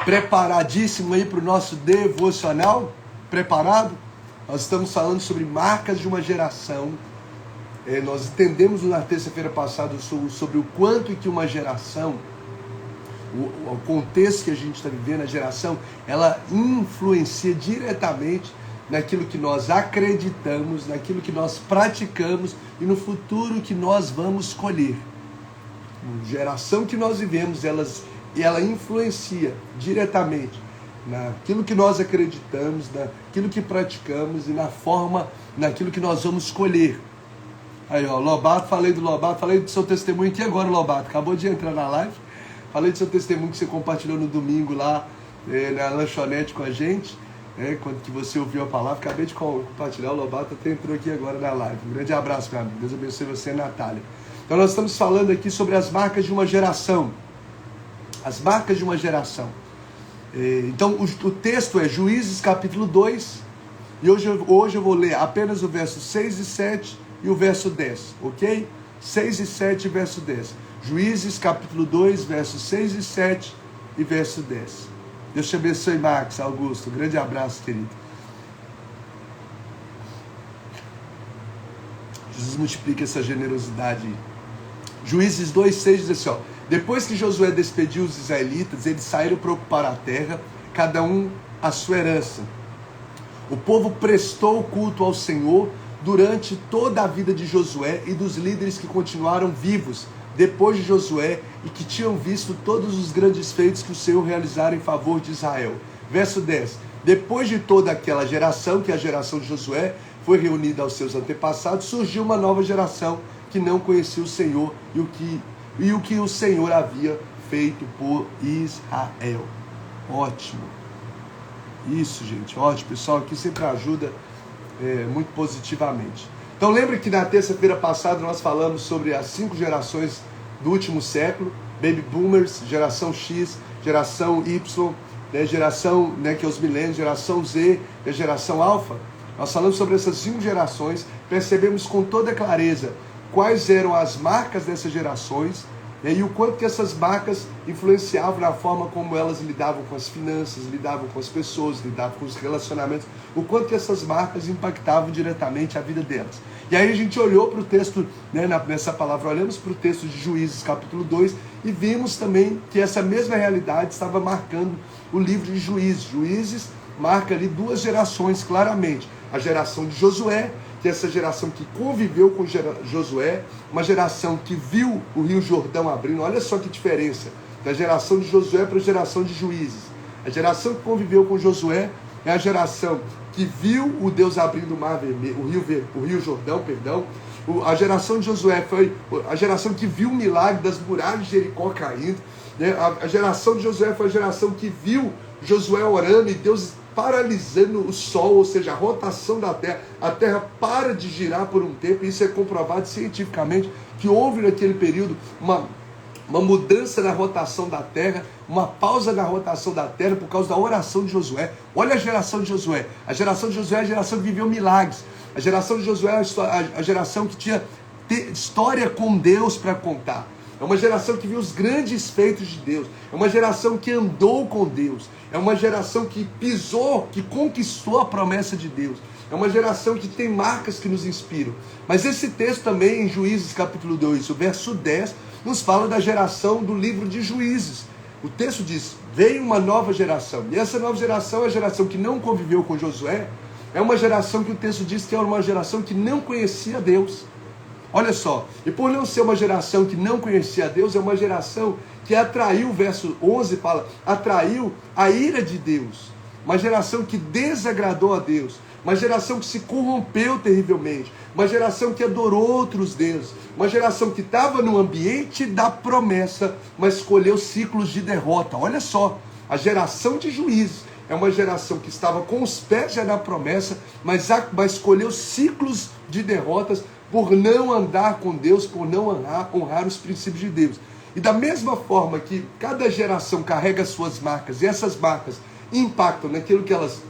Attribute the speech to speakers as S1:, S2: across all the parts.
S1: Preparadíssimo aí para o nosso devocional? Preparado? Nós estamos falando sobre marcas de uma geração. Nós entendemos na terça-feira passada sobre o quanto que uma geração, o contexto que a gente está vivendo, a geração, ela influencia diretamente naquilo que nós acreditamos, naquilo que nós praticamos e no futuro que nós vamos colher. A geração que nós vivemos, ela influencia diretamente naquilo que nós acreditamos, naquilo que praticamos e naquilo que nós vamos colher. Aí, ó, Lobato, falei do seu testemunho aqui agora, Lobato. Acabou de entrar na live. Falei do seu testemunho que você compartilhou no domingo lá na lanchonete com a gente. Quando que você ouviu a palavra, acabei de compartilhar. O Lobato até entrou aqui agora na live. Um grande abraço, meu amigo. Deus abençoe você, Natália. Então nós estamos falando aqui sobre as marcas de uma geração. As marcas de uma geração. Então o texto é Juízes capítulo 2. E hoje eu vou ler apenas o verso 6 e 7 e o verso 10, ok? 6 e 7 e verso 10. Juízes capítulo 2, versos 6 e 7 e verso 10. Deus te abençoe, Max, Augusto. Um grande abraço, querido. Jesus multiplica essa generosidade. Juízes 2, 6 diz assim, ó. Depois que Josué despediu os israelitas, eles saíram para ocupar a terra, cada um a sua herança. O povo prestou culto ao Senhor durante toda a vida de Josué e dos líderes que continuaram vivos depois de Josué e que tinham visto todos os grandes feitos que o Senhor realizara em favor de Israel. Verso 10. Depois de toda aquela geração, que é a geração de Josué, foi reunida aos seus antepassados, surgiu uma nova geração que não conhecia o Senhor e o que o Senhor havia feito por Israel. Ótimo. Isso, gente. Ótimo. Pessoal aqui sempre ajuda muito positivamente. Então lembre que na terça-feira passada nós falamos sobre as 5 gerações do último século, Baby Boomers, geração X, geração Y, geração, que é os milênios, geração Z, a geração Alpha. Nós falamos sobre essas 5 gerações, percebemos com toda clareza quais eram as marcas dessas gerações, e o quanto que essas marcas influenciavam na forma como elas lidavam com as finanças, lidavam com as pessoas, lidavam com os relacionamentos, o quanto que essas marcas impactavam diretamente a vida delas. E aí a gente olhou para o texto, nessa palavra, olhamos para o texto de Juízes capítulo 2 e vimos também que essa mesma realidade estava marcando o livro de Juízes. Juízes marca ali 2 gerações claramente. A geração de Josué, que é essa geração que conviveu com Josué, uma geração que viu o Rio Jordão abrindo. Olha só que diferença da geração de Josué para a geração de Juízes. A geração que conviveu com Josué é a geração que viu o Deus abrindo o Mar Vermelho, o Rio Jordão, perdão. A geração de Josué foi a geração que viu o milagre das muralhas de Jericó caindo. A geração de Josué foi a geração que viu Josué orando e Deus paralisando o sol, ou seja, a rotação da terra. A terra para de girar por um tempo, e isso é comprovado cientificamente, que houve naquele período uma mudança na rotação da terra, uma pausa na rotação da terra por causa da oração de Josué. Olha a geração de Josué. A geração de Josué é a geração que viveu milagres. A geração de Josué é a geração que tinha história com Deus para contar. É uma geração que viu os grandes feitos de Deus. É uma geração que andou com Deus. É uma geração que pisou, que conquistou a promessa de Deus. É uma geração que tem marcas que nos inspiram. Mas esse texto também, em Juízes capítulo 2, o verso 10, nos fala da geração do livro de Juízes. O texto diz, veio uma nova geração. E essa nova geração é a geração que não conviveu com Josué. É uma geração que o texto diz que é uma geração que não conhecia Deus. Olha só, e por não ser uma geração que não conhecia Deus, é uma geração que atraiu, o verso 11 fala, atraiu a ira de Deus. Uma geração que desagradou a Deus. Uma geração que se corrompeu terrivelmente. Uma geração que adorou outros deuses. Uma geração que estava no ambiente da promessa, mas escolheu ciclos de derrota. Olha só, a geração de Juízes é uma geração que estava com os pés já na promessa, mas escolheu ciclos de derrotas por não andar com Deus, por não honrar os princípios de Deus. E da mesma forma que cada geração carrega suas marcas, e essas marcas impactam naquilo que elas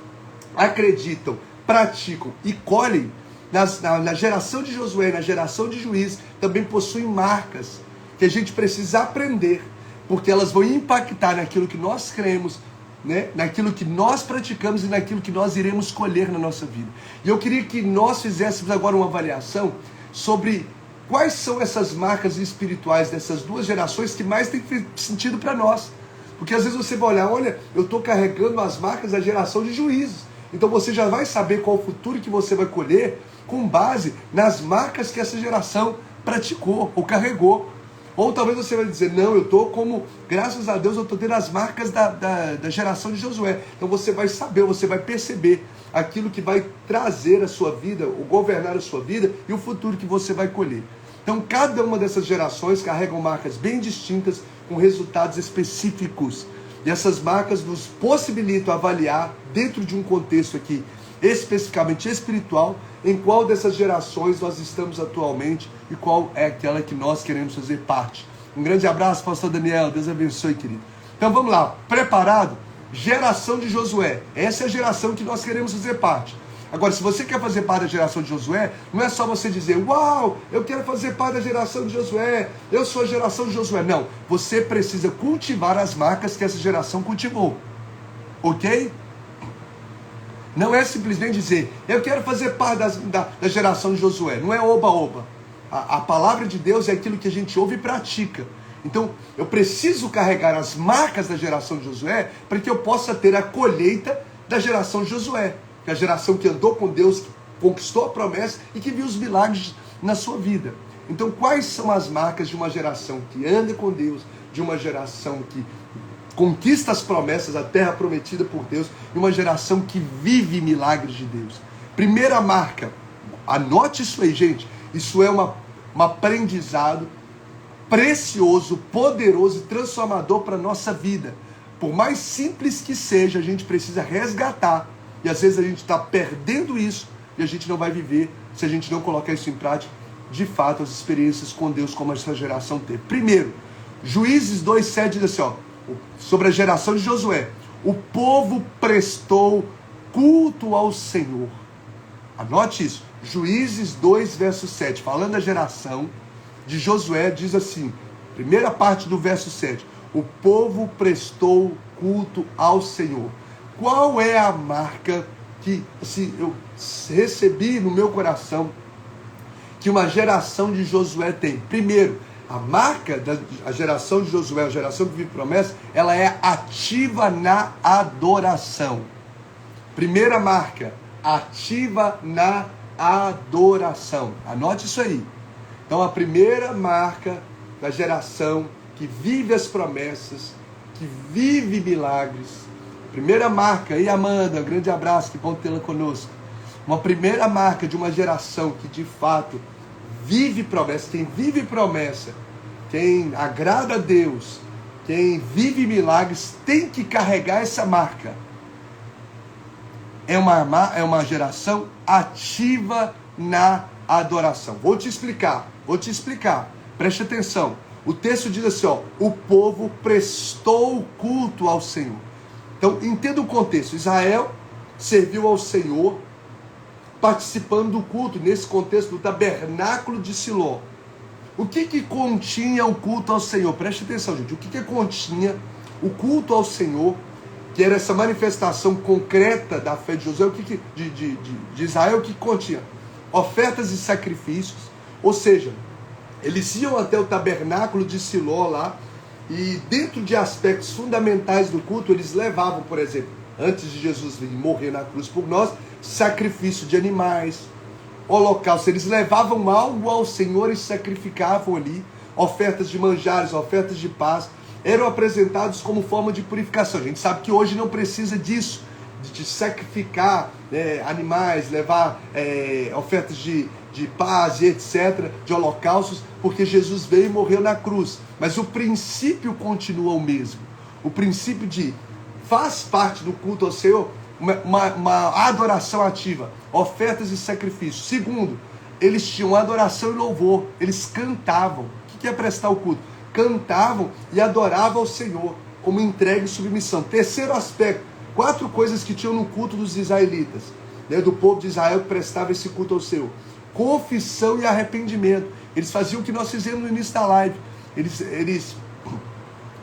S1: acreditam, praticam e colhem, na geração de Josué, na geração de Juízes, também possuem marcas que a gente precisa aprender, porque elas vão impactar naquilo que nós cremos, né, naquilo que nós praticamos e naquilo que nós iremos colher na nossa vida. E eu queria que nós fizéssemos agora uma avaliação sobre quais são essas marcas espirituais dessas duas gerações que mais tem feito sentido para nós. Porque às vezes você vai olhar, olha, eu estou carregando as marcas da geração de Juízes. Então você já vai saber qual o futuro que você vai colher com base nas marcas que essa geração praticou ou carregou. Ou talvez você vai dizer, não, eu estou como, graças a Deus, eu estou tendo as marcas da geração de Josué. Então você vai saber, você vai perceber aquilo que vai trazer a sua vida, ou governar a sua vida e o futuro que você vai colher. Então cada uma dessas gerações carregam marcas bem distintas, com resultados específicos. E essas marcas nos possibilitam avaliar, dentro de um contexto aqui, especificamente espiritual, em qual dessas gerações nós estamos atualmente e qual é aquela que nós queremos fazer parte. Um grande abraço, pastor Daniel, Deus abençoe, querido. Então vamos lá, preparado? Geração de Josué, essa é a geração que nós queremos fazer parte. Agora, se você quer fazer parte da geração de Josué, não é só você dizer, uau, eu quero fazer parte da geração de Josué, eu sou a geração de Josué. Não, você precisa cultivar as marcas que essa geração cultivou, ok? Não é simplesmente dizer, eu quero fazer parte da geração de Josué. Não é oba-oba. A palavra de Deus é aquilo que a gente ouve e pratica. Então, eu preciso carregar as marcas da geração de Josué para que eu possa ter a colheita da geração de Josué. Que é a geração que andou com Deus, que conquistou a promessa e que viu os milagres na sua vida. Então, quais são as marcas de uma geração que anda com Deus, de uma geração que conquista as promessas, a terra prometida por Deus, e uma geração que vive milagres de Deus? Primeira marca, anote isso aí, gente, isso é um aprendizado precioso, poderoso e transformador para a nossa vida. Por mais simples que seja, a gente precisa resgatar, e às vezes a gente está perdendo isso, e a gente não vai viver, se a gente não colocar isso em prática, de fato, as experiências com Deus como essa geração teve. Primeiro, Juízes 2,7 diz assim, ó, sobre a geração de Josué: o povo prestou culto ao Senhor. Anote isso. Juízes 2, verso 7. Falando da geração de Josué, diz assim, primeira parte do verso 7. O povo prestou culto ao Senhor. Qual é a marca que assim, eu recebi no meu coração que uma geração de Josué tem? Primeiro, a marca da geração de Josué, a geração que vive promessa, ela é ativa na adoração. Primeira marca, ativa na adoração. Anote isso aí. Então a primeira marca da geração que vive as promessas, que vive milagres. Primeira marca, e Amanda, um grande abraço, que bom tê-la conosco. Uma primeira marca de uma geração que de fato vive promessa. Quem vive promessa, quem agrada a Deus, quem vive milagres, tem que carregar essa marca. É uma geração ativa na adoração. Vou te explicar. Preste atenção. O texto diz assim, ó, o povo prestou culto ao Senhor. Então, entenda o contexto. Israel serviu ao Senhor participando do culto, nesse contexto do tabernáculo de Siló. O que continha o culto ao Senhor? Preste atenção, gente. O que continha o culto ao Senhor, que era essa manifestação concreta da fé de Josué, de Israel, o que continha? Ofertas e sacrifícios, ou seja, eles iam até o tabernáculo de Siló lá, e dentro de aspectos fundamentais do culto, eles levavam, por exemplo, antes de Jesus vir morrer na cruz por nós, sacrifício de animais, holocausto. Eles levavam algo ao Senhor e sacrificavam ali, ofertas de manjares, ofertas de paz, eram apresentados como forma de purificação. A gente sabe que hoje não precisa disso, de sacrificar animais, levar ofertas de paz e etc., de holocaustos, porque Jesus veio e morreu na cruz. Mas o princípio continua o mesmo. O princípio faz parte do culto ao Senhor uma adoração ativa, ofertas e sacrifícios. Segundo, eles tinham adoração e louvor, eles cantavam. O que é prestar o culto? Cantavam e adoravam ao Senhor, como entrega e submissão. Terceiro aspecto, 4 coisas que tinham no culto dos israelitas, do povo de Israel que prestava esse culto ao Senhor: confissão e arrependimento. Eles faziam o que nós fizemos no início da live. Eles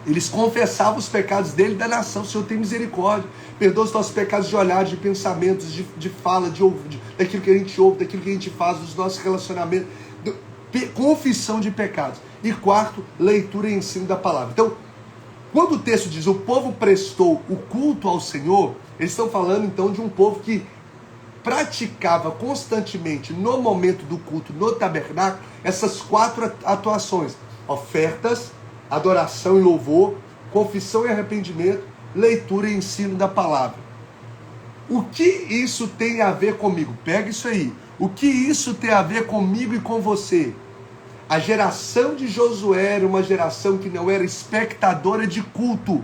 S1: Eles confessavam os pecados dele e da nação. O Senhor tem misericórdia. Perdoa os nossos pecados de olhar, de pensamentos, de fala, daquilo que a gente ouve, daquilo que a gente faz, dos nossos relacionamentos. Confissão de pecados. E quarto, leitura e ensino da palavra. Então, quando o texto diz o povo prestou o culto ao Senhor, eles estão falando então de um povo que praticava constantemente no momento do culto, no tabernáculo, essas 4 atuações: ofertas, adoração e louvor, confissão e arrependimento, leitura e ensino da palavra. O que isso tem a ver comigo? Pega isso aí. O que isso tem a ver comigo e com você? A geração de Josué era uma geração que não era espectadora de culto,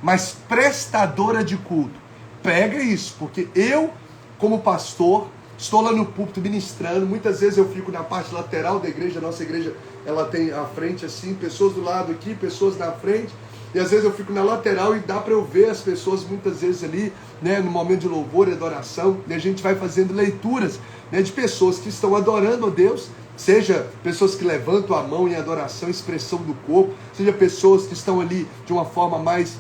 S1: mas prestadora de culto. Pega isso, porque eu, como pastor, estou lá no púlpito ministrando. Muitas vezes eu fico na parte lateral da igreja. Nossa igreja, ela tem a frente assim, pessoas do lado aqui, pessoas na frente. E às vezes eu fico na lateral e dá para eu ver as pessoas muitas vezes ali, né, no momento de louvor e adoração. E a gente vai fazendo leituras, né, de pessoas que estão adorando a Deus. Seja pessoas que levantam a mão em adoração, expressão do corpo. Seja pessoas que estão ali de uma forma mais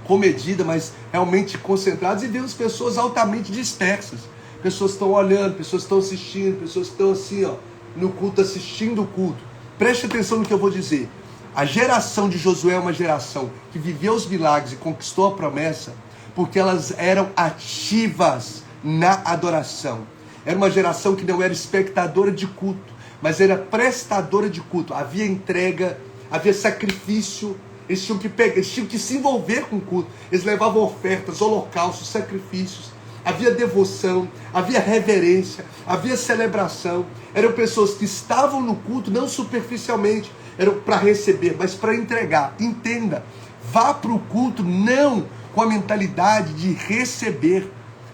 S1: comedida, mas realmente concentradas. E vemos pessoas altamente dispersas. Pessoas que estão olhando, pessoas que estão assistindo, pessoas que estão assim, ó, no culto, assistindo o culto. Preste atenção no que eu vou dizer. A geração de Josué é uma geração que viveu os milagres e conquistou a promessa porque elas eram ativas na adoração. Era uma geração que não era espectadora de culto, mas era prestadora de culto. Havia entrega, havia sacrifício. Eles tinham que pegar, eles tinham que se envolver com o culto. Eles levavam ofertas, holocaustos, sacrifícios. Havia devoção, havia reverência, havia celebração. Eram pessoas que estavam no culto não superficialmente, eram para receber, mas para entregar. Entenda, vá para o culto não com a mentalidade de receber.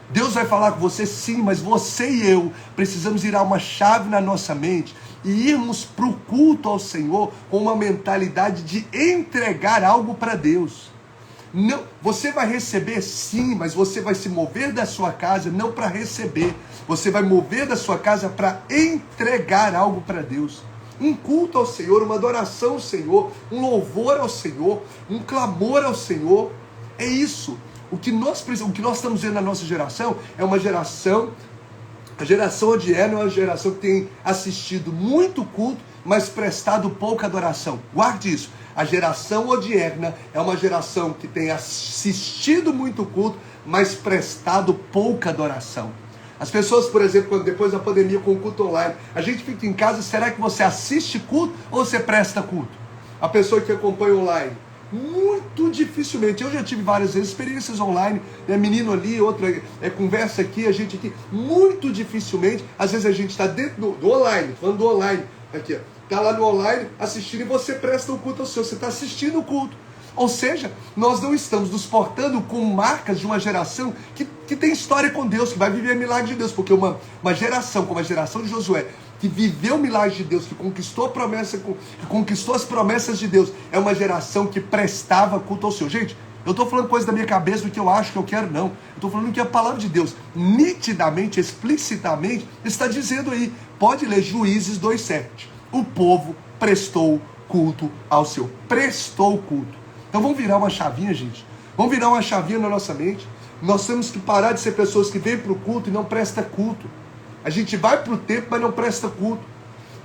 S1: Deus vai falar com você sim, mas você e eu precisamos virar uma chave na nossa mente e irmos para o culto ao Senhor com uma mentalidade de entregar algo para Deus. Não, você vai receber sim, mas você vai se mover da sua casa não para receber. Você vai mover da sua casa para entregar algo para Deus. Um culto ao Senhor, uma adoração ao Senhor, um louvor ao Senhor, um clamor ao Senhor. É isso. O que nós estamos vendo na nossa geração é uma geração, a geração odierna é uma geração que tem assistido muito culto, mas prestado pouca adoração. Guarde isso. A geração odierna é uma geração que tem assistido muito culto, mas prestado pouca adoração. As pessoas, por exemplo, quando depois da pandemia com o culto online, a gente fica em casa, será que você assiste culto ou você presta culto? A pessoa que acompanha online, muito dificilmente. Eu já tive várias vezes experiências online, né? Menino ali, outra conversa aqui, a gente aqui. Muito dificilmente, às vezes a gente está dentro do online, falando do online, aqui, ó. Está lá no online assistindo e você presta o culto ao Senhor. Você está assistindo o culto. Ou seja, nós não estamos nos portando com marcas de uma geração que tem história com Deus, que vai viver milagre de Deus. Porque uma geração como a geração de Josué, que viveu o milagre de Deus, que conquistou a promessa, que conquistou as promessas de Deus, é uma geração que prestava culto ao Senhor. Gente, eu estou falando coisa da minha cabeça, do que eu acho, que eu quero, não. Eu estou falando que a palavra de Deus, nitidamente, explicitamente, está dizendo aí. Pode ler Juízes 2,7. O povo prestou culto ao Senhor. Prestou culto. Então vamos virar uma chavinha, gente. Vamos virar uma chavinha na nossa mente. Nós temos que parar de ser pessoas que vêm para o culto e não prestam culto. A gente vai para o templo, mas não presta culto.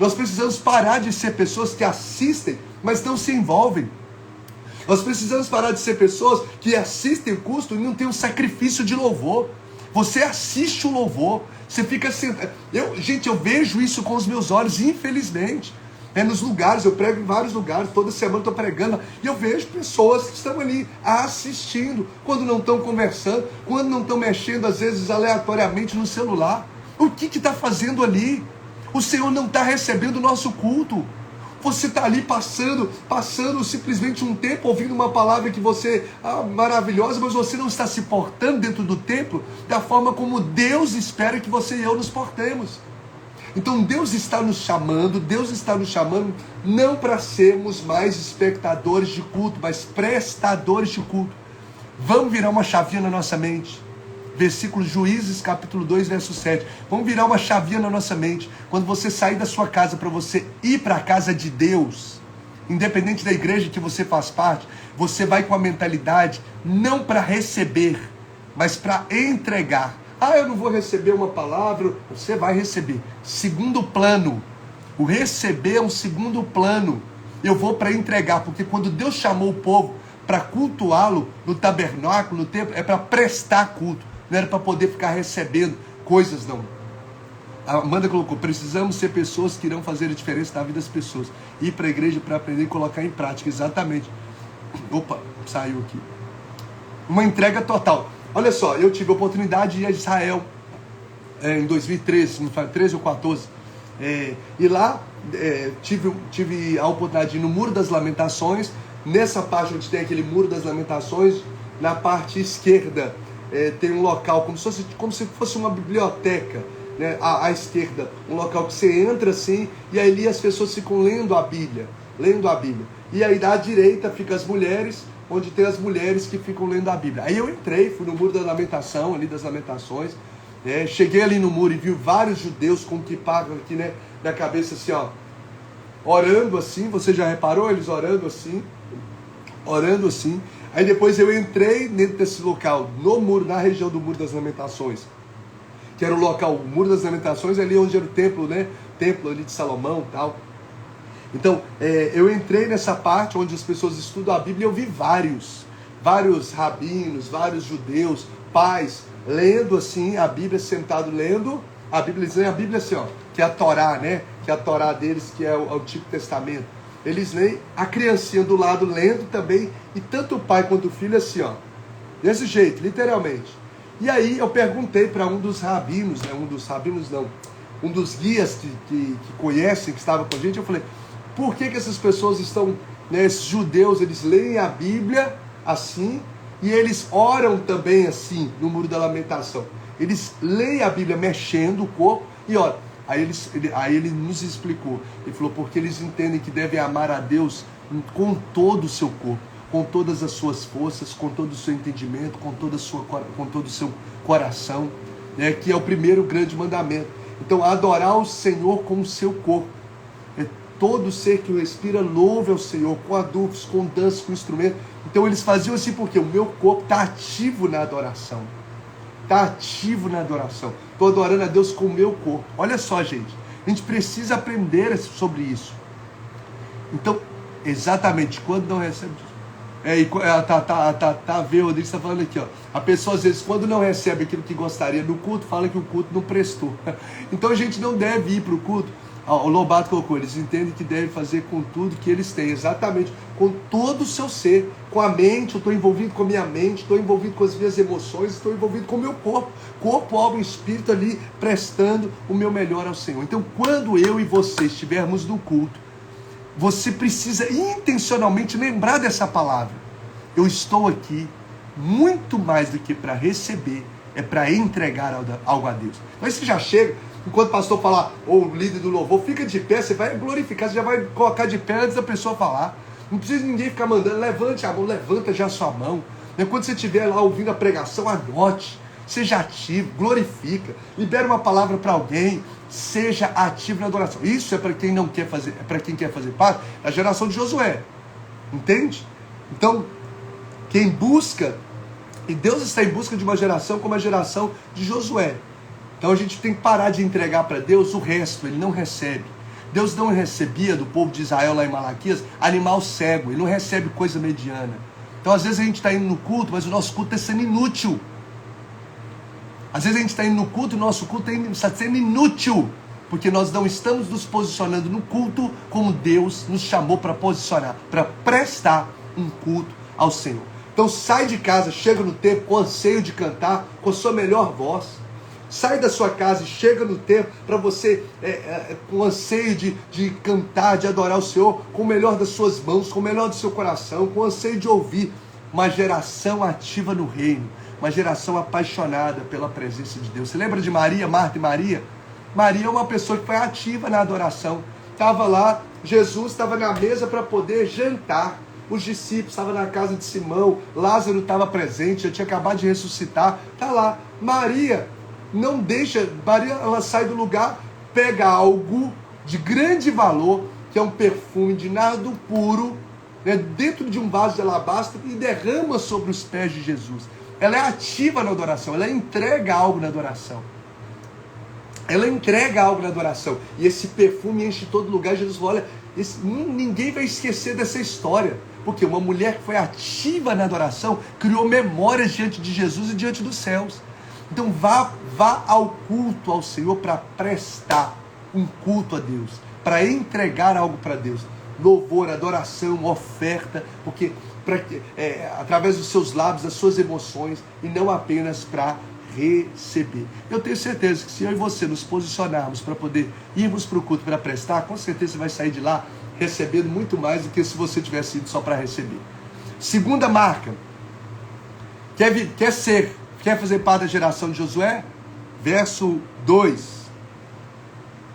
S1: Nós precisamos parar de ser pessoas que assistem, mas não se envolvem. Nós precisamos parar de ser pessoas que assistem o culto e não tem um sacrifício de louvor. Você assiste o louvor, você fica sentado. Gente, eu vejo isso com os meus olhos, infelizmente. Nos lugares, eu prego em vários lugares, toda semana eu estou pregando, e eu vejo pessoas que estão ali assistindo, quando não estão conversando, quando não estão mexendo, às vezes, aleatoriamente no celular. O que está fazendo ali? O Senhor não está recebendo o nosso culto. Você está ali passando simplesmente um tempo, ouvindo uma palavra que você, maravilhosa, mas você não está se portando dentro do templo da forma como Deus espera que você e eu nos portemos. Então Deus está nos chamando não para sermos mais espectadores de culto, mas prestadores de culto. Vamos virar uma chavinha na nossa mente. Versículo Juízes, capítulo 2, verso 7. Vamos virar uma chavinha na nossa mente. Quando você sair da sua casa para você ir para a casa de Deus, independente da igreja que você faz parte, você vai com a mentalidade não para receber, mas para entregar. Ah, eu não vou receber uma palavra. Você vai receber. Segundo plano. O receber é um segundo plano. Eu vou para entregar, porque quando Deus chamou o povo para cultuá-lo no tabernáculo, no templo, é para prestar culto. Não era para poder ficar recebendo coisas, não. A Amanda colocou, precisamos ser pessoas que irão fazer a diferença na vida das pessoas. Ir para a igreja para aprender e colocar em prática. Exatamente. Opa, saiu aqui. Uma entrega total. Olha só, eu tive a oportunidade de ir a Israel em 2013, não foi 13 ou 14. E lá tive a oportunidade de ir no Muro das Lamentações. Nessa parte onde tem aquele Muro das Lamentações, na parte esquerda tem um local como se fosse uma biblioteca, né? À esquerda, um local que você entra assim, e ali as pessoas ficam lendo a Bíblia. E aí à direita ficam as mulheres, onde tem as mulheres que ficam lendo a Bíblia. Aí eu entrei, fui no Muro da Lamentação, ali das Lamentações, cheguei ali no muro e vi vários judeus com kippah aqui, né, na cabeça assim, ó, orando assim. Você já reparou eles orando assim? Aí depois eu entrei dentro desse local, no muro, na região do Muro das Lamentações, que era o local, o Muro das Lamentações, ali onde era o templo, né, templo ali de Salomão e tal. Então, eu entrei nessa parte onde as pessoas estudam a Bíblia e eu vi vários rabinos, vários judeus, pais, lendo assim a Bíblia, sentado lendo a Bíblia, dizendo a Bíblia assim, ó, que é a Torá, né? Que é a Torá deles, que é o Antigo Testamento. Eles leem, a criancinha do lado lendo também, e tanto o pai quanto o filho assim, ó, desse jeito, literalmente. E aí eu perguntei para um dos rabinos, né? Um dos guias que conhecem, que estava com a gente, eu falei, por que essas pessoas estão, né, esses judeus, eles leem a Bíblia assim, e eles oram também assim, no Muro da Lamentação. Eles leem a Bíblia mexendo o corpo e oram. Aí ele nos explicou. Ele falou, porque eles entendem que devem amar a Deus com todo o seu corpo, com todas as suas forças, com todo o seu entendimento, com todo o seu coração, né, que é o primeiro grande mandamento. Então, adorar o Senhor com o seu corpo. Todo ser que o respira louve ao Senhor, com adufes, com dança, com instrumento. Então eles faziam assim porque o meu corpo está ativo na adoração. Estou adorando a Deus com o meu corpo. Olha só, gente. A gente precisa aprender sobre isso. Então, exatamente, quando não recebe... Tá, vê, o Rodrigo está falando aqui, ó. A pessoa, às vezes, quando não recebe aquilo que gostaria do culto, fala que o culto não prestou. Então a gente não deve ir para o culto. O Lobato colocou, eles entendem que devem fazer com tudo que eles têm, exatamente, com todo o seu ser, com a mente. Eu estou envolvido com a minha mente, estou envolvido com as minhas emoções, estou envolvido com o meu corpo, alma e espírito ali, prestando o meu melhor ao Senhor. Então, quando eu e você estivermos no culto, você precisa intencionalmente lembrar dessa palavra. Eu estou aqui muito mais do que para receber, é para entregar algo a Deus. Então aí você já chega, enquanto o pastor falar, ou o líder do louvor, fica de pé, você vai glorificar, você já vai colocar de pé antes da pessoa falar. Não precisa ninguém ficar mandando, levante a mão, levanta já a sua mão. Quando você estiver lá ouvindo a pregação, anote, seja ativo, glorifica, libera uma palavra para alguém, seja ativo na adoração. Isso é para quem não quer fazer, é para quem quer fazer parte da geração de Josué. Entende? Então, quem busca, e Deus está em busca de uma geração como a geração de Josué. Então a gente tem que parar de entregar para Deus o resto, Ele não recebe. Deus não recebia do povo de Israel lá em Malaquias animal cego, Ele não recebe coisa mediana. Então às vezes a gente está indo no culto, mas o nosso culto está sendo inútil. Às vezes a gente está indo no culto e o nosso culto está sendo inútil, porque nós não estamos nos posicionando no culto como Deus nos chamou para posicionar, para prestar um culto ao Senhor. Então sai de casa, chega no templo com anseio de cantar, com a sua melhor voz. Sai da sua casa e chega no templo para você, com anseio de cantar, de adorar o Senhor, com o melhor das suas mãos, com o melhor do seu coração, com anseio de ouvir. Uma geração ativa no reino, uma geração apaixonada pela presença de Deus. Você lembra de Maria, Marta e Maria? Maria é uma pessoa que foi ativa na adoração. Estava lá, Jesus estava na mesa para poder jantar. Os discípulos estavam na casa de Simão, Lázaro estava presente, já tinha acabado de ressuscitar. Está lá, Maria ela sai do lugar, pega algo de grande valor que é um perfume de nardo puro, né, dentro de um vaso de alabastro e derrama sobre os pés de Jesus. Ela é ativa na adoração, ela entrega algo na adoração. Ela entrega algo na adoração. E esse perfume enche todo lugar. Jesus falou, olha, ninguém vai esquecer dessa história. Porque uma mulher que foi ativa na adoração criou memórias diante de Jesus e diante dos céus. Então vá ao culto ao Senhor para prestar um culto a Deus, para entregar algo para Deus. Louvor, adoração, oferta, porque através dos seus lábios, das suas emoções, e não apenas para receber. Eu tenho certeza que se eu e você nos posicionarmos para poder irmos para o culto para prestar, com certeza você vai sair de lá recebendo muito mais do que se você tivesse ido só para receber. Segunda marca. Quer fazer parte da geração de Josué? Verso 2.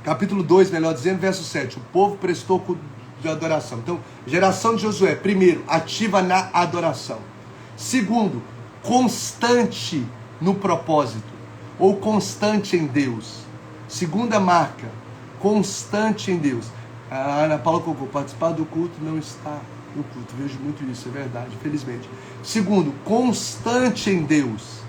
S1: Capítulo 2, melhor dizendo, verso 7. O povo prestou culto de adoração. Então, geração de Josué, primeiro, ativa na adoração. Segundo, constante no propósito, ou constante em Deus. Segunda marca, constante em Deus. A Ana Paula colocou, participar do culto não está no culto. Vejo muito isso, é verdade, infelizmente. Segundo, constante em Deus.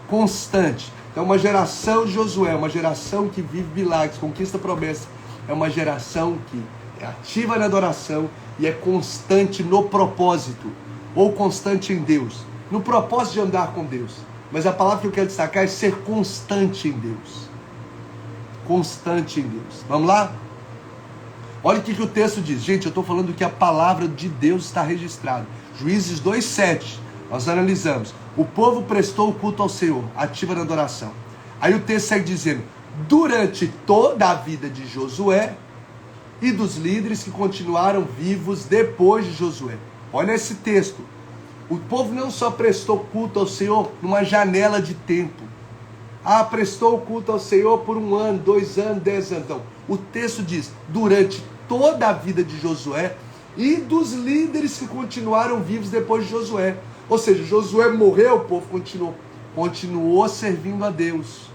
S1: Constante. Então, uma geração de Josué, uma geração que vive milagres, conquista promessas, é uma geração que é ativa na adoração e é constante no propósito, ou constante em Deus, no propósito de andar com Deus. Mas a palavra que eu quero destacar é ser constante em Deus. Constante em Deus. Vamos lá? Olha o que o texto diz. Gente, eu estou falando que a palavra de Deus está registrada. Juízes 2:7. Nós analisamos. O povo prestou o culto ao Senhor, ativa na adoração. Aí o texto segue dizendo, durante toda a vida de Josué e dos líderes que continuaram vivos depois de Josué. Olha esse texto. O povo não só prestou culto ao Senhor numa janela de tempo. Prestou o culto ao Senhor por 1 ano, 2 anos, 10 anos. Então, o texto diz, durante toda a vida de Josué e dos líderes que continuaram vivos depois de Josué. Ou seja, Josué morreu, o povo continuou servindo a Deus.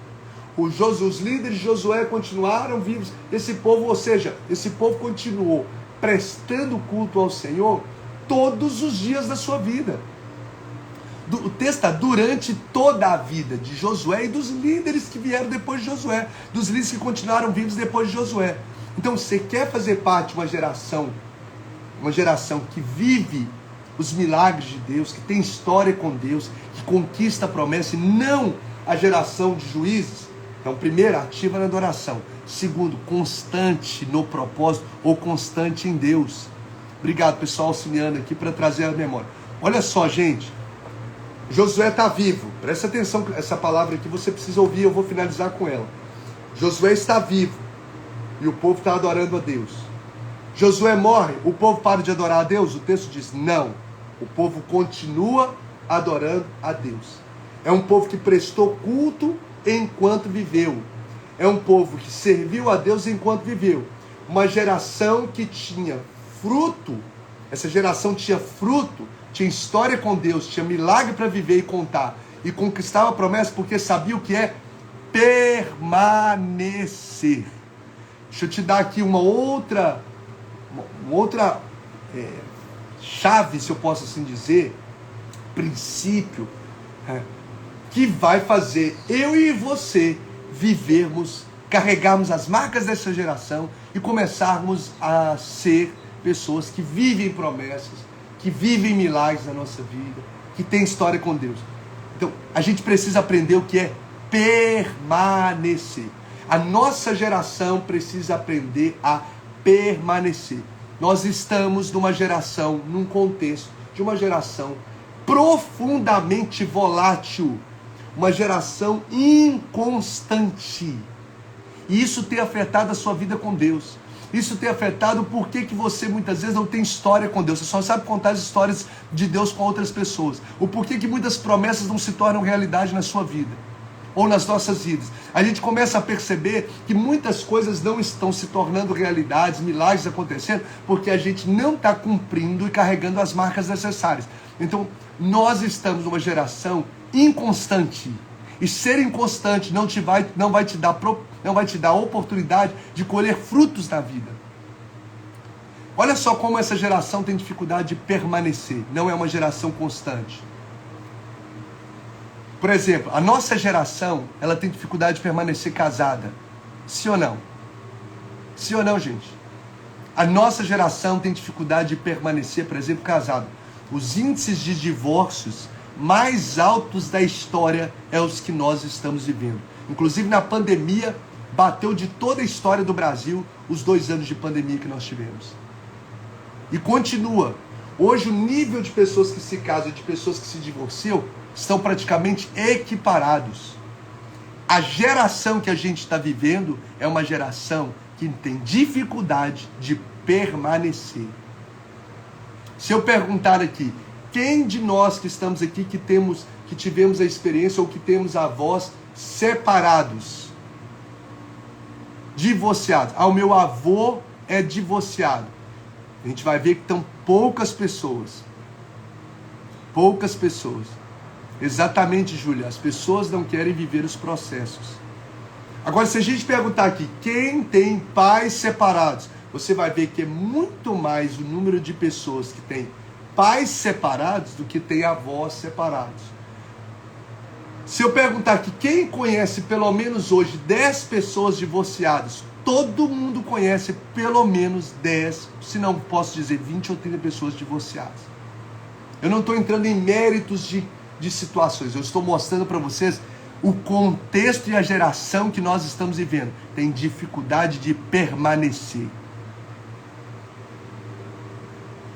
S1: Os líderes de Josué continuaram vivos. Esse povo, ou seja, esse povo continuou prestando culto ao Senhor todos os dias da sua vida. O texto está durante toda a vida de Josué e dos líderes que vieram depois de Josué, dos líderes que continuaram vivos depois de Josué. Então, você quer fazer parte de uma geração que vive os milagres de Deus, que tem história com Deus, que conquista a promessa, e não a geração de juízes? Então, primeiro, ativa na adoração. Segundo, constante no propósito, ou constante em Deus. Obrigado, pessoal, auxiliando aqui para trazer a memória. Olha só, gente. Josué está vivo. Presta atenção, essa palavra aqui você precisa ouvir, eu vou finalizar com ela. Josué está vivo. E o povo está adorando a Deus. Josué morre, o povo para de adorar a Deus? O texto diz, não. O povo continua adorando a Deus. É um povo que prestou culto enquanto viveu. É um povo que serviu a Deus enquanto viveu. Uma geração que tinha fruto. Essa geração tinha fruto, tinha história com Deus, tinha milagre para viver e contar. E conquistava a promessa porque sabia o que é permanecer. Deixa eu te dar aqui uma outra chave, se eu posso assim dizer, princípio, que vai fazer eu e você vivermos, carregarmos as marcas dessa geração e começarmos a ser pessoas que vivem promessas, que vivem milagres na nossa vida, que tem história com Deus. Então, a gente precisa aprender o que é permanecer. A nossa geração precisa aprender a permanecer. Nós estamos numa geração, num contexto de uma geração profundamente volátil, uma geração inconstante. E isso tem afetado a sua vida com Deus. Isso tem afetado o porquê que você muitas vezes não tem história com Deus. Você só sabe contar as histórias de Deus com outras pessoas. O porquê que muitas promessas não se tornam realidade na sua vida ou nas nossas vidas. A gente começa a perceber que muitas coisas não estão se tornando realidades, milagres acontecendo, porque a gente não está cumprindo e carregando as marcas necessárias. Então, nós estamos numa geração inconstante. E ser inconstante não vai te dar a oportunidade de colher frutos na vida. Olha só como essa geração tem dificuldade de permanecer. Não é uma geração constante. Por exemplo, a nossa geração, ela tem dificuldade de permanecer casada. Sim ou não? Sim ou não, gente? A nossa geração tem dificuldade de permanecer, por exemplo, casada. Os índices de divórcios mais altos da história é os que nós estamos vivendo. Inclusive na pandemia, bateu de toda a história do Brasil os 2 anos de pandemia que nós tivemos. E continua. Hoje o nível de pessoas que se casam e de pessoas que se divorciam estão praticamente equiparados. A geração que a gente está vivendo é uma geração que tem dificuldade de permanecer. Se eu perguntar aqui, quem de nós que estamos aqui que tivemos a experiência ou que temos avós separados, divorciados? O meu avô é divorciado. A gente vai ver que estão poucas pessoas. Poucas pessoas. Exatamente, Júlia. As pessoas não querem viver os processos. Agora, se a gente perguntar aqui, quem tem pais separados? Você vai ver que é muito mais o número de pessoas que têm pais separados do que tem avós separados. Se eu perguntar aqui, quem conhece pelo menos hoje 10 pessoas divorciadas? Todo mundo conhece pelo menos 10, se não posso dizer 20 ou 30 pessoas divorciadas. Eu não estou entrando em méritos de situações, eu estou mostrando para vocês o contexto e a geração que nós estamos vivendo. Tem dificuldade de permanecer.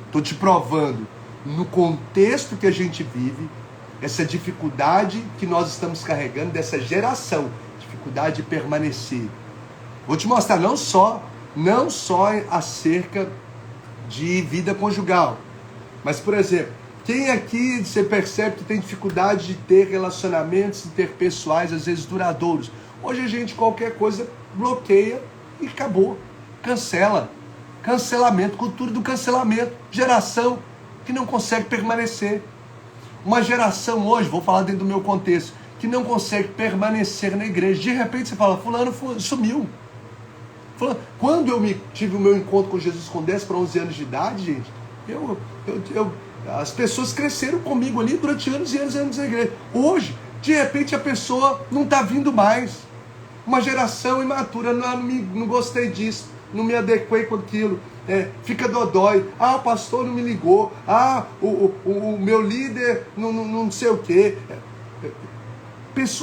S1: Estou te provando, no contexto que a gente vive, essa dificuldade que nós estamos carregando dessa geração, dificuldade de permanecer. Vou te mostrar não só acerca de vida conjugal, mas, por exemplo, quem aqui você percebe que tem dificuldade de ter relacionamentos interpessoais, às vezes duradouros? Hoje a gente, qualquer coisa, bloqueia e acabou. Cancela. Cancelamento, cultura do cancelamento. Geração que não consegue permanecer. Uma geração hoje, vou falar dentro do meu contexto, que não consegue permanecer na igreja. De repente você fala, fulano sumiu. Quando eu tive o meu encontro com Jesus com 10 para 11 anos de idade, gente, as pessoas cresceram comigo ali durante anos e anos e anos na igreja. Hoje, de repente, a pessoa não está vindo mais. Uma geração imatura, não gostei disso, não me adequei com aquilo. Fica dodói. O pastor não me ligou. O meu líder não sei o quê.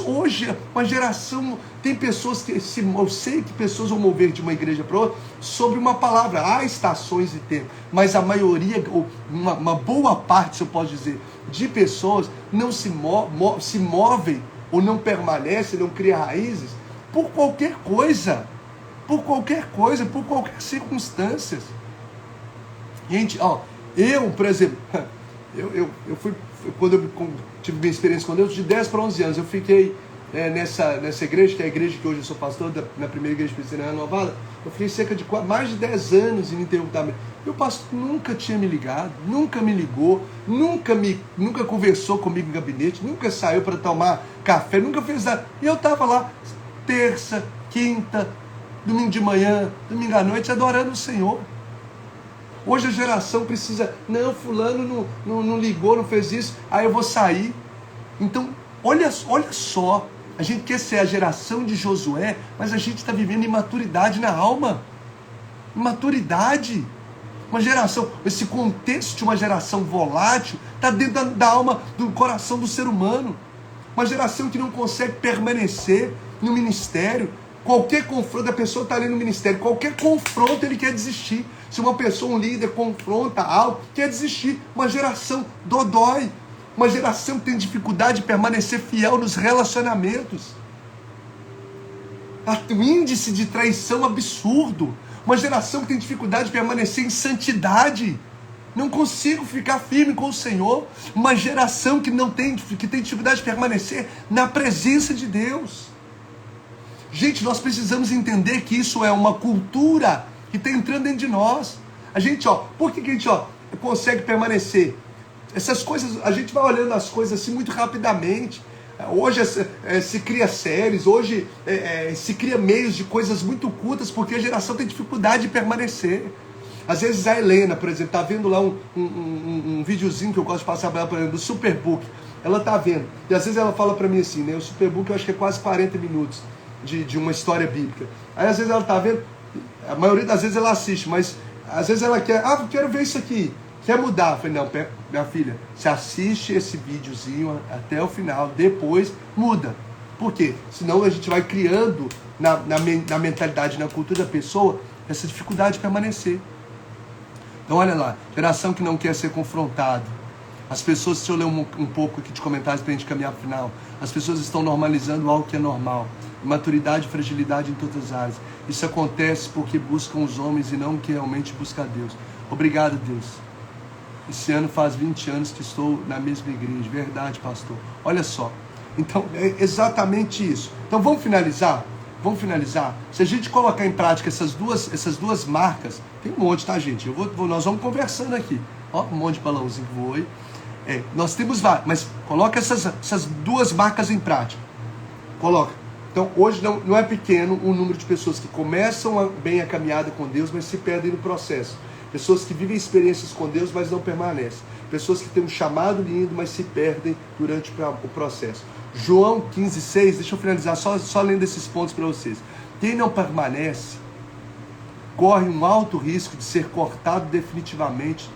S1: Hoje, uma geração, tem pessoas que, eu sei que pessoas vão mover de uma igreja para outra sobre uma palavra. Há estações e tempos, mas a maioria, ou uma boa parte, se eu posso dizer, de pessoas não se movem ou não permanecem, não criam raízes por qualquer coisa. Por qualquer circunstância. Gente, eu, por exemplo, eu fui, quando eu tive minha experiência com Deus, de 10 para 11 anos, eu fiquei nessa igreja, que é a igreja que hoje eu sou pastor, na primeira igreja presbiteriana renovada, eu fiquei cerca de mais de 10 anos ininterruptamente. Meu pastor nunca tinha me ligado, nunca me ligou, nunca conversou comigo no gabinete, nunca saiu para tomar café, nunca fez nada. E eu estava lá, terça, quinta, domingo de manhã, domingo à noite, adorando o Senhor. Hoje a geração precisa, fulano não ligou, não fez isso, aí eu vou sair. Então, olha só, a gente quer ser a geração de Josué, mas a gente está vivendo imaturidade na alma. Imaturidade. Uma geração, esse contexto de uma geração volátil, está dentro da alma, do coração do ser humano. Uma geração que não consegue permanecer no ministério. Qualquer confronto, a pessoa está ali no ministério, qualquer confronto ele quer desistir. Se uma pessoa, um líder, confronta algo, quer desistir. Uma geração dodói. Uma geração que tem dificuldade de permanecer fiel nos relacionamentos. Um índice de traição absurdo. Uma geração que tem dificuldade de permanecer em santidade. Não consigo ficar firme com o Senhor. Uma geração que tem dificuldade de permanecer na presença de Deus. Gente, nós precisamos entender que isso é uma cultura que está entrando dentro de nós. A gente, por que a gente, consegue permanecer? Essas coisas, a gente vai olhando as coisas assim muito rapidamente. Hoje se cria séries, hoje se cria meios de coisas muito cultas, porque a geração tem dificuldade de permanecer. Às vezes a Helena, por exemplo, está vendo lá um videozinho que eu gosto de passar para ela, por exemplo, do Superbook. Ela está vendo. E às vezes ela fala para mim assim, né? O Superbook eu acho que é quase 40 minutos de uma história bíblica. Aí às vezes ela está vendo, a maioria das vezes ela assiste, mas às vezes ela quer, eu quero ver isso aqui. Quer mudar? Eu falei, não, minha filha, você assiste esse videozinho até o final, depois muda. Por quê? Senão a gente vai criando na mentalidade, na cultura da pessoa, essa dificuldade de permanecer. Então olha lá, geração que não quer ser confrontado. As pessoas, se eu ler um pouco aqui de comentários para a gente caminhar para o final, as pessoas estão normalizando algo que é normal. Imaturidade e fragilidade em todas as áreas. Isso acontece porque buscam os homens e não que realmente buscam a Deus. Obrigado, Deus. Esse ano faz 20 anos que estou na mesma igreja. Verdade, pastor. Olha só. Então, é exatamente isso. Então, vamos finalizar? Vamos finalizar? Se a gente colocar em prática essas duas marcas, tem um monte, tá, gente? Nós vamos conversando aqui. Ó, um monte de balãozinho que voa aí. Nós temos várias, mas coloca essas duas marcas em prática. Coloca. Então, hoje não é pequeno o número de pessoas que começam bem a caminhada com Deus, mas se perdem no processo. Pessoas que vivem experiências com Deus, mas não permanecem. Pessoas que têm um chamado lindo, mas se perdem durante o processo. João 15,6, deixa eu finalizar só lendo esses pontos para vocês. Quem não permanece, corre um alto risco de ser cortado definitivamente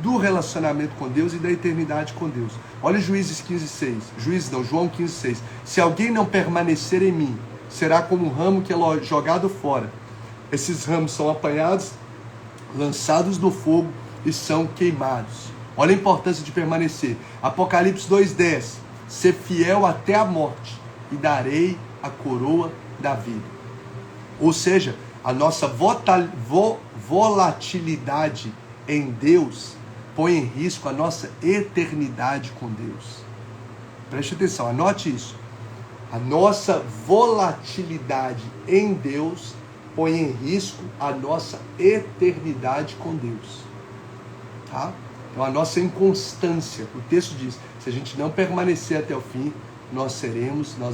S1: do relacionamento com Deus e da eternidade com Deus. Olha Juízes 15,6. João 15,6. Se alguém não permanecer em mim, será como um ramo que é jogado fora. Esses ramos são apanhados, lançados no fogo e são queimados. Olha a importância de permanecer. Apocalipse 2,10. Ser fiel até a morte e darei a coroa da vida. Ou seja, a nossa volatilidade em Deus põe em risco a nossa eternidade com Deus. Preste atenção, anote isso. A nossa volatilidade em Deus põe em risco a nossa eternidade com Deus. Tá? Então a nossa inconstância, o texto diz, se a gente não permanecer até o fim, nós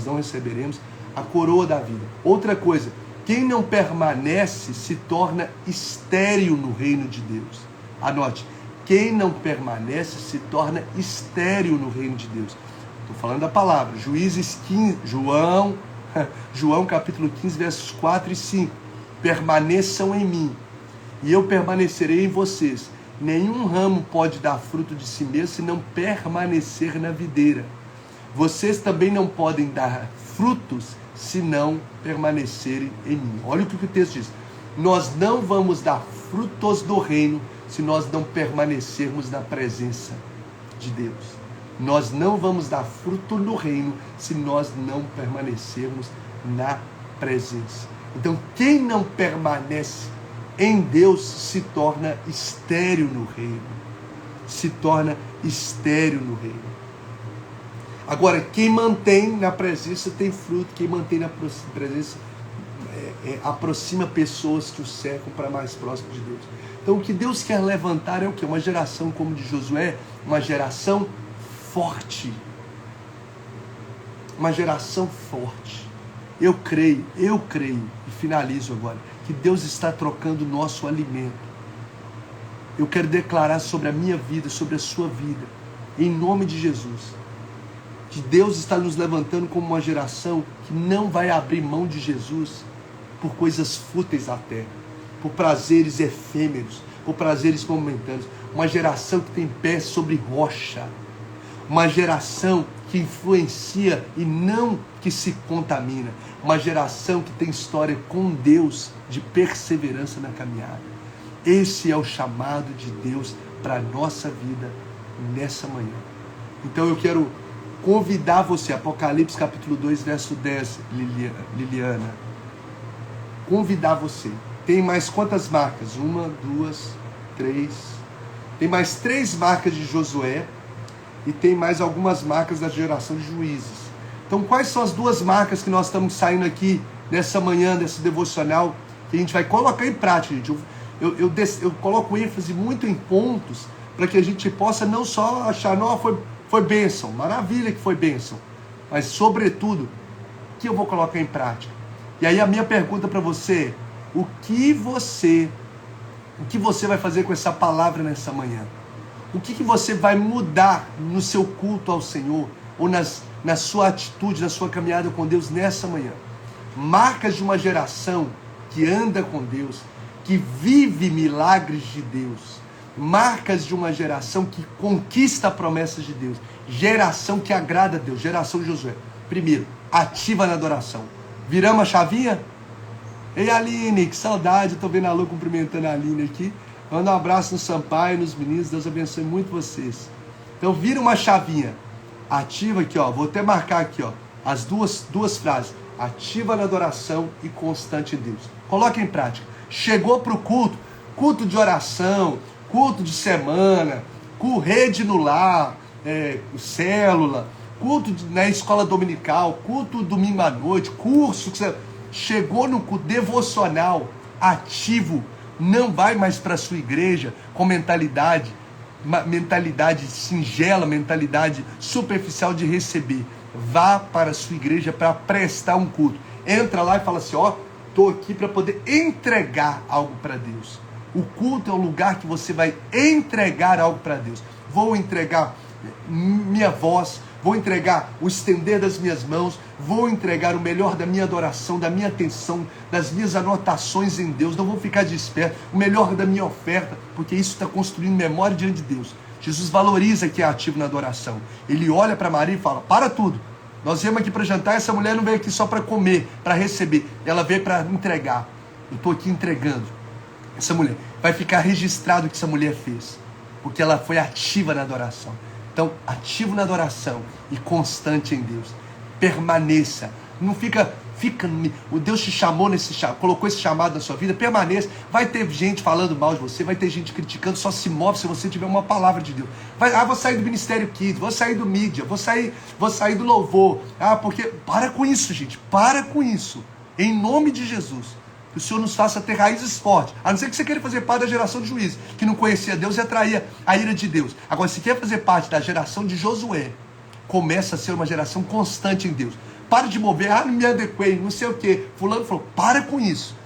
S1: não receberemos a coroa da vida. Outra coisa, quem não permanece se torna estéril no reino de Deus. Anote, quem não permanece se torna estéril no reino de Deus. Estou falando da palavra, João capítulo 15, versos 4 e 5. Permaneçam em mim, e eu permanecerei em vocês. Nenhum ramo pode dar fruto de si mesmo se não permanecer na videira. Vocês também não podem dar frutos se não permanecerem em mim. Olha o que o texto diz. Nós não vamos dar frutos do reino se nós não permanecermos na presença de Deus. Nós não vamos dar fruto no reino se nós não permanecermos na presença. Então, quem não permanece em Deus se torna estéril no reino. Se torna estéril no reino. Agora, quem mantém na presença tem fruto. Quem mantém na presença aproxima pessoas que o cercam para mais próximo de Deus. Então, o que Deus quer levantar é o quê? Uma geração como de Josué, uma geração forte. Uma geração forte. Eu creio, e finalizo agora, que Deus está trocando o nosso alimento. Eu quero declarar sobre a minha vida, sobre a sua vida, em nome de Jesus, que Deus está nos levantando como uma geração que não vai abrir mão de Jesus por coisas fúteis da terra, por prazeres efêmeros, por prazeres momentâneos. Uma geração que tem pés sobre rocha, uma geração que influencia e não que se contamina, uma geração que tem história com Deus de perseverança na caminhada. Esse é o chamado de Deus para a nossa vida nessa manhã. Então eu quero convidar você, Apocalipse capítulo 2, verso 10, Liliana. Convidar você. Tem mais quantas marcas? 1, 2, 3. Tem mais 3 marcas de Josué e tem mais algumas marcas da geração de Juízes. Então quais são as 2 marcas que nós estamos saindo aqui nessa manhã, nesse devocional, que a gente vai colocar em prática, gente? Eu coloco ênfase muito em pontos para que a gente possa não só achar, não, foi bênção, maravilha que foi bênção, mas sobretudo, que eu vou colocar em prática. E aí a minha pergunta para você é, o que você O que você vai fazer com essa palavra nessa manhã? O que você vai mudar no seu culto ao Senhor, ou na sua atitude, na sua caminhada com Deus nessa manhã? Marcas de uma geração que anda com Deus, que vive milagres de Deus. Marcas de uma geração que conquista promessas de Deus. Geração que agrada a Deus, geração de Josué. Primeiro, ativa na adoração. Viramos a chavinha? Ei, Aline, que saudade, eu tô vendo a Lu cumprimentando a Aline aqui. Manda um abraço no Sampaio, nos meninos, Deus abençoe muito vocês. Então vira uma chavinha, ativa aqui, ó, vou até marcar aqui, ó, as duas frases, ativa na adoração e constante em Deus. Coloque em prática. Chegou para o culto de oração, culto de semana, rede no lar, célula, culto na escola dominical, culto domingo à noite, curso, chegou no culto devocional, ativo, não vai mais para a sua igreja com mentalidade singela, mentalidade superficial de receber. Vá para a sua igreja para prestar um culto. Entra lá e fala assim, ó, estou aqui para poder entregar algo para Deus. O culto é o lugar que você vai entregar algo para Deus. Vou entregar minha voz, vou entregar o estender das minhas mãos, vou entregar o melhor da minha adoração, da minha atenção, das minhas anotações em Deus, não vou ficar desperto, o melhor da minha oferta, porque isso está construindo memória diante de Deus. Jesus valoriza quem é ativo na adoração. Ele olha para Maria e fala, para tudo, nós viemos aqui para jantar, essa mulher não veio aqui só para comer, para receber, ela veio para entregar. Eu estou aqui entregando essa mulher. Vai ficar registrado o que essa mulher fez, porque ela foi ativa na adoração. Então, ativo na adoração e constante em Deus. Permaneça. Não fica. O Deus te chamou colocou esse chamado na sua vida, permaneça. Vai ter gente falando mal de você, vai ter gente criticando, só se move se você tiver uma palavra de Deus. Vou sair do Ministério Kids, vou sair do mídia, vou sair do louvor. Porque. Para com isso, gente. Para com isso. Em nome de Jesus. Que o Senhor nos faça ter raízes fortes. A não ser que você queira fazer parte da geração de juízes, que não conhecia Deus e atraía a ira de Deus. Agora, se quer fazer parte da geração de Josué, começa a ser uma geração constante em Deus. Para de mover, não me adequei, não sei o que. Fulano falou, para com isso.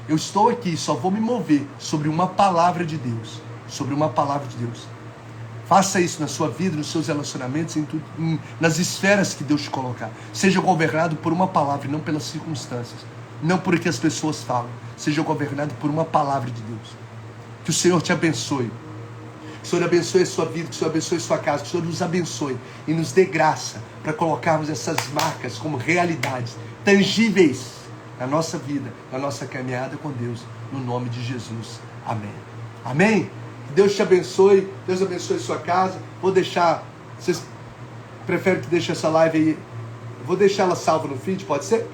S1: Eu estou aqui, só vou me mover sobre uma palavra de Deus. Sobre uma palavra de Deus. Faça isso na sua vida, nos seus relacionamentos, nas esferas que Deus te colocar. Seja governado por uma palavra e não pelas circunstâncias. Não por o que as pessoas falam. Seja governado por uma palavra de Deus. Que o Senhor te abençoe. Que o Senhor abençoe a sua vida, que o Senhor abençoe a sua casa, que o Senhor nos abençoe e nos dê graça para colocarmos essas marcas como realidades tangíveis na nossa vida, na nossa caminhada com Deus, no nome de Jesus. Amém. Amém? Que Deus te abençoe, Deus abençoe a sua casa. Vou deixar, vocês preferem que deixe essa live aí? Vou deixar ela salva no feed, pode ser?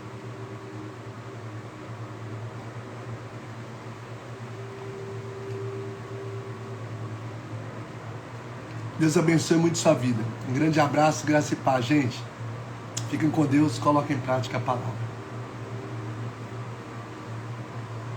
S1: Deus abençoe muito sua vida. Um grande abraço, graça e paz, gente. Fiquem com Deus, coloquem em prática a palavra.